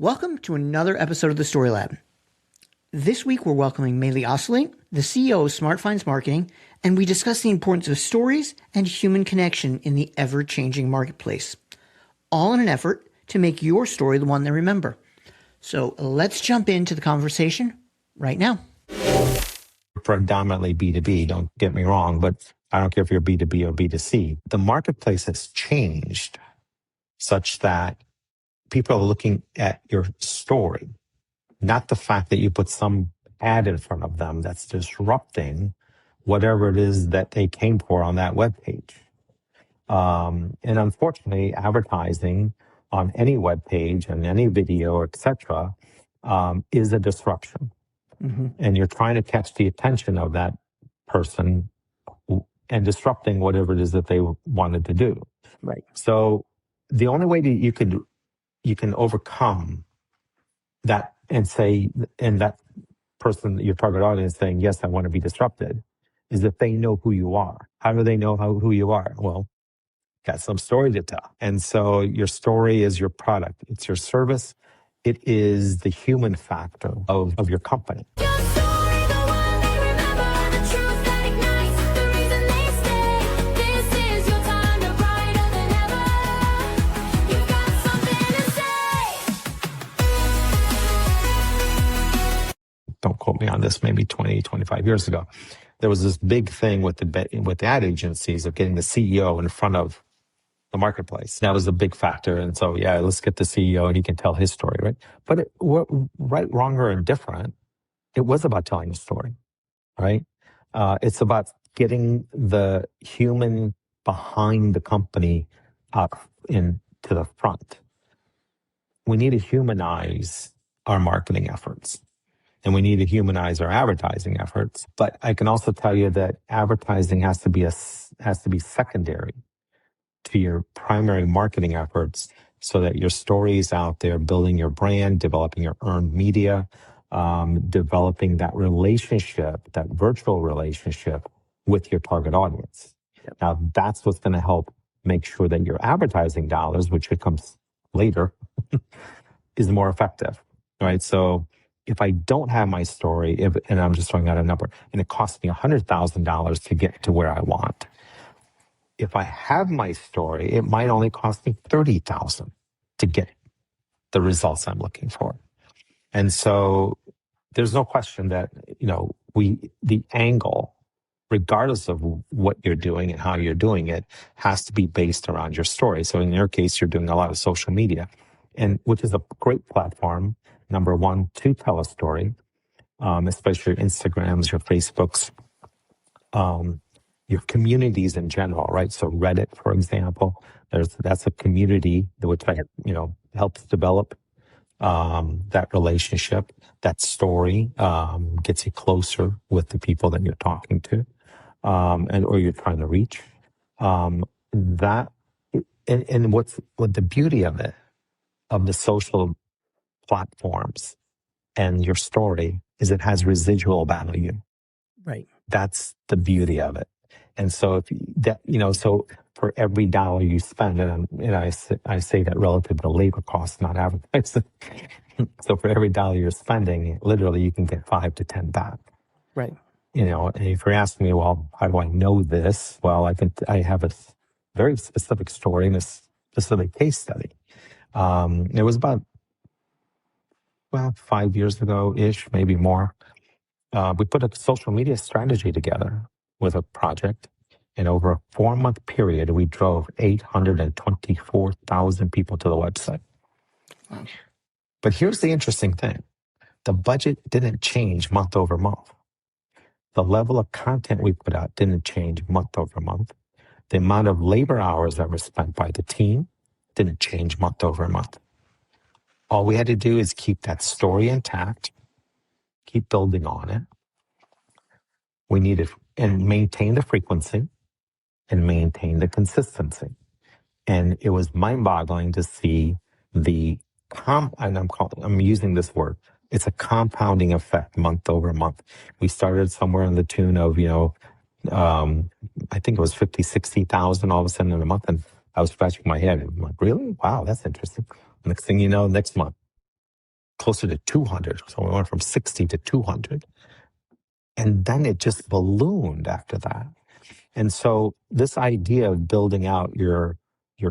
Welcome to another episode of the Story Lab. This week we're welcoming Melih Oztalay, the CEO of SmartFinds Marketing, and we discuss the importance of stories and human connection in the ever-changing marketplace, all in an effort to make your story the one they remember. So let's jump into the conversation right now. Predominantly B2B, don't get me wrong, but I don't care if you're B2B or B2C. The marketplace has changed such that people are looking at your story, not the fact that you put some ad in front of them that's disrupting whatever it is that they came for on that webpage. And unfortunately, advertising on any webpage and any video, etc., is a disruption. And you're trying to catch the attention of that person and disrupting whatever it is that they wanted to do. Right. So the only way that you can overcome that and say, and that person, your target audience saying, yes, I want to be disrupted, is if they know who you are. How do they know who you are? Well, got some story to tell. And so your story is your product. It's your service. It is the human factor of your company. Don't quote me on this, maybe 20, 25 years ago, there was this big thing with the ad agencies of getting the CEO in front of the marketplace. That was a big factor. And so, yeah, let's get the CEO and he can tell his story, right? But right, wrong, or indifferent, it was about telling a story, right? It's about getting the human behind the company up into the front. We need to humanize our marketing efforts. And we need to humanize our advertising efforts. But I can also tell you that advertising has to be secondary to your primary marketing efforts, so that your story is out there, building your brand, developing your earned media, developing that relationship, that virtual relationship with your target audience. Yep. Now, that's what's going to help make sure that your advertising dollars, which comes later, is more effective, right? So if I don't have my story, and I'm just throwing out a number, and it costs me $100,000 to get to where I want, if I have my story, it might only cost me $30,000 to get the results I'm looking for. And so there's no question that, the angle, regardless of what you're doing and how you're doing it, has to be based around your story. So in your case, you're doing a lot of social media, and which is a great platform, number one, to tell a story, especially your Instagrams, your Facebooks, your communities in general, right? So Reddit, for example, that's a community which helps develop that relationship, that story, gets you closer with the people that you're talking to, or you're trying to reach. What the beauty of it, of the social platforms and your story, is it has residual value. Right. That's the beauty of it. And so so for every dollar you spend, and I say that relative to labor costs, not advertising. So for every dollar you're spending, literally you can get 5 to 10 back. Right. And if you're asking me, well, how do I know this? Well, I have a very specific story and a specific case study. It was about 5 years ago-ish, maybe more. We put a social media strategy together with a project, and over a 4-month period, we drove 824,000 people to the website. Wow. But here's the interesting thing. The budget didn't change month over month. The level of content we put out didn't change month over month. The amount of labor hours that were spent by the team didn't change month over month. All we had to do is keep that story intact, keep building on it. We needed and maintain the frequency and maintain the consistency. And it was mind-boggling to see I'm using this word. It's a compounding effect month over month. We started somewhere in the tune of, I think it was 50, 60,000 all of a sudden in a month. And I was scratching my head. I'm like, really? Wow, that's interesting. Next thing you know, next month, closer to 200. So we went from 60 to 200. And then it just ballooned after that. And so this idea of building out your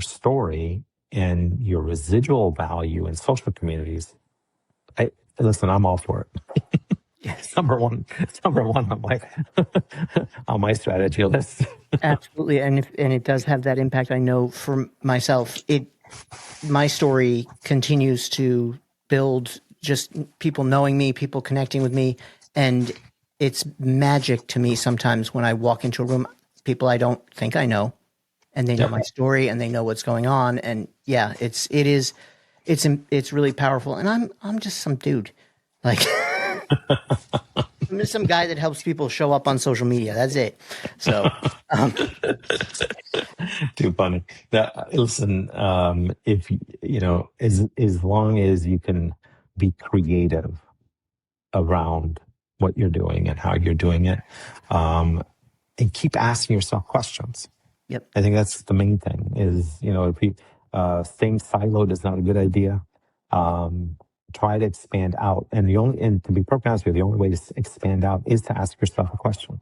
story and your residual value in social communities, listen, I'm all for it. Yes. Number one on my on my strategy list. Absolutely. And it does have that impact. I know for myself, my story continues to build, just people knowing me, people connecting with me. And it's magic to me sometimes when I walk into a room, people I don't think I know, and they know my story and they know what's going on. And yeah, it's really powerful. And I'm just some dude, like I'm just some guy that helps people show up on social media. That's it. So, too funny. Listen, if as long as you can be creative around what you're doing and how you're doing it, and keep asking yourself questions. yep. I think that's the main thing. Is staying siloed is not a good idea. Try to expand out, and to be perfectly honest with you, the only way to expand out is to ask yourself a question.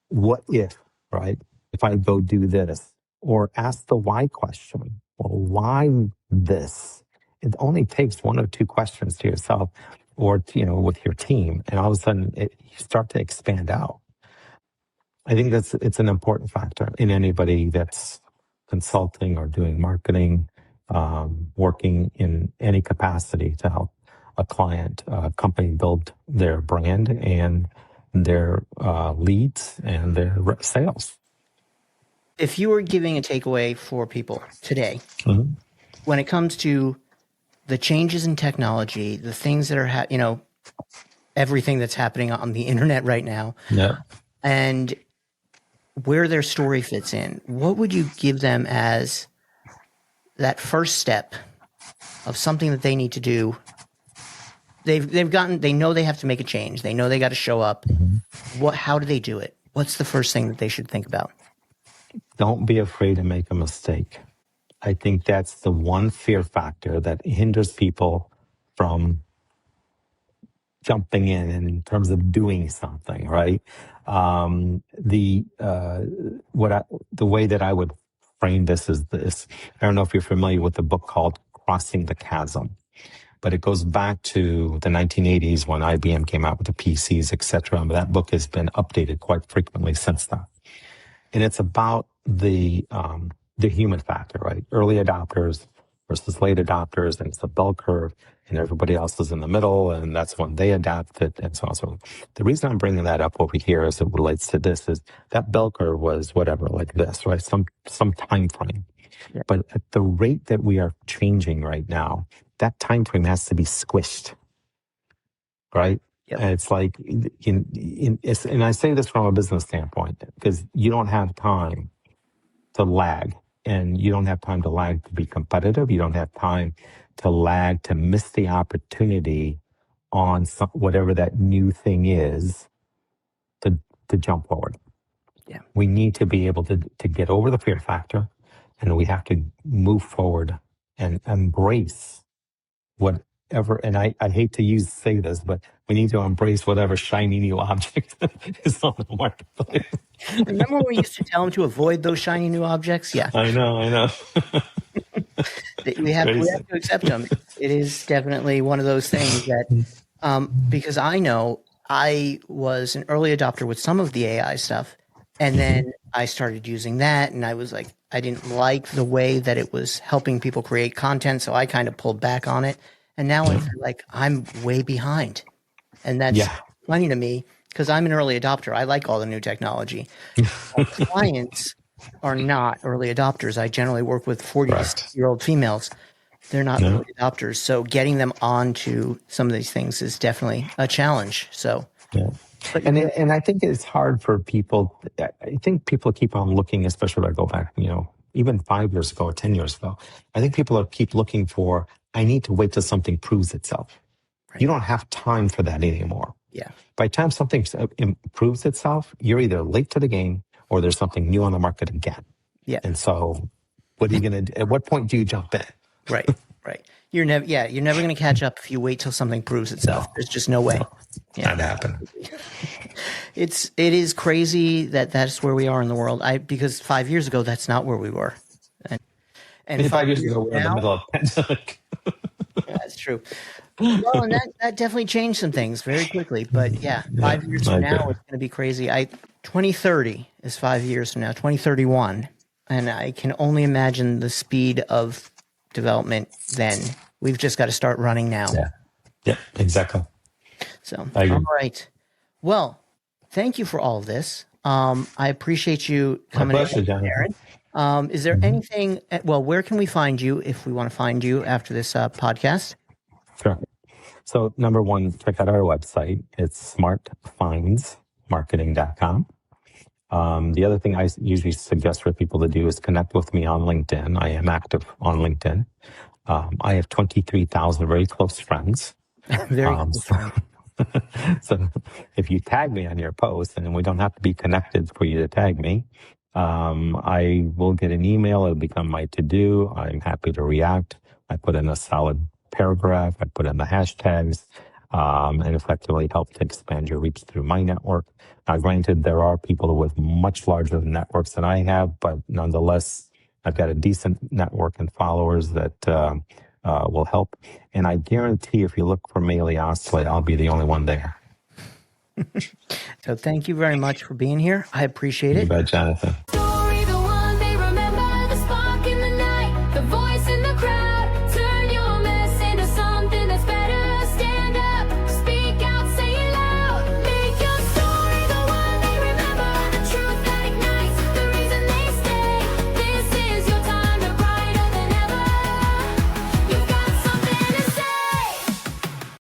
What if, right? If I go do this, or ask the why question. Well, why this? It only takes one or two questions to yourself, or with your team, and all of a sudden you start to expand out. I think it's an important factor in anybody that's consulting or doing marketing, working in any capacity to help a client, company build their brand and their leads and their sales. If you were giving a takeaway for people today, Mhm. when it comes to the changes in technology, the things that are, everything that's happening on the internet right now, Yeah. and where their story fits in, what would you give them as that first step of something that they need to do? They know they have to make a change. They know they got to show up. How do they do it? What's the first thing that they should think about? Don't be afraid to make a mistake. I think that's the one fear factor that hinders people from jumping in terms of doing something, right? The way that I would frame this is this. I don't know if you're familiar with the book called Crossing the Chasm, but it goes back to the 1980s when IBM came out with the PCs, etc. That book has been updated quite frequently since then, and it's about the human factor, right? Early adopters versus late adopters, and it's a bell curve, and everybody else is in the middle, and that's when they adapted, and so on. So the reason I'm bringing that up over here as it relates to this is that bell curve was whatever, like this, right? Some time frame. Yeah. But at the rate that we are changing right now, that time frame has to be squished, right? Yep. And it's like, and I say this from a business standpoint, because you don't have time to lag, and you don't have time to lag to be competitive. You don't have time to lag to miss the opportunity on whatever that new thing is to jump forward. Yeah. We need to be able to get over the fear factor, and we have to move forward and embrace whatever. And I hate to say this, but we need to embrace whatever shiny new object is on the marketplace. Remember when we used to tell them to avoid those shiny new objects? Yeah. I know. We have to accept them. It is definitely one of those things that, because I know I was an early adopter with some of the AI stuff, and then I started using that, and I was like, I didn't like the way that it was helping people create content, so I kind of pulled back on it. And now I feel like I'm way behind, and that's funny to me because I'm an early adopter. I like all the new technology. My clients are not early adopters. I generally work with 40 to 60-year-old females. They're not early adopters. So getting them onto some of these things is definitely a challenge. So, and I think it's hard for people. I think people keep on looking, especially when I go back, even 5 years ago or 10 years ago. I think people keep looking for, I need to wait till something proves itself. Right. You don't have time for that anymore. Yeah. By the time something improves itself, you're either late to the game or there's something new on the market again. Yeah. And so what are you going to do? At what point do you jump in? Right. You're never going to catch up if you wait till something proves itself. No. There's just no way. No, not happening. It is crazy that that's where we are in the world. Because 5 years ago, that's not where we were. And 5 years ago, we were in the middle of a pandemic. Yeah, that's true. Well, and that definitely changed some things very quickly. But yeah, 5 years from now, it's going to be crazy. 2030 is 5 years from now, 2031. And I can only imagine the speed of development then. We've just got to start running now. Yeah, exactly. So, all right. Well, thank you for all of this. I appreciate you coming in, Aaron. Is there anything, where can we find you if we want to find you after this podcast? Sure. So number one, check out our website. It's smartfindsmarketing.com. The other thing I usually suggest for people to do is connect with me on LinkedIn. I am active on LinkedIn. I have 23,000 very close friends. Very close friends. So if you tag me on your post, and we don't have to be connected for you to tag me, I will get an email. It'll become my to-do. I'm happy to react. I put in a solid paragraph. I put in the hashtags, and effectively help to expand your reach through my network. Now, granted, there are people with much larger networks than I have, but nonetheless, I've got a decent network and followers that will help. And I guarantee if you look for Melih Oztalay, I'll be the only one there. So thank you very much for being here. I appreciate it. You bet, Jonathan.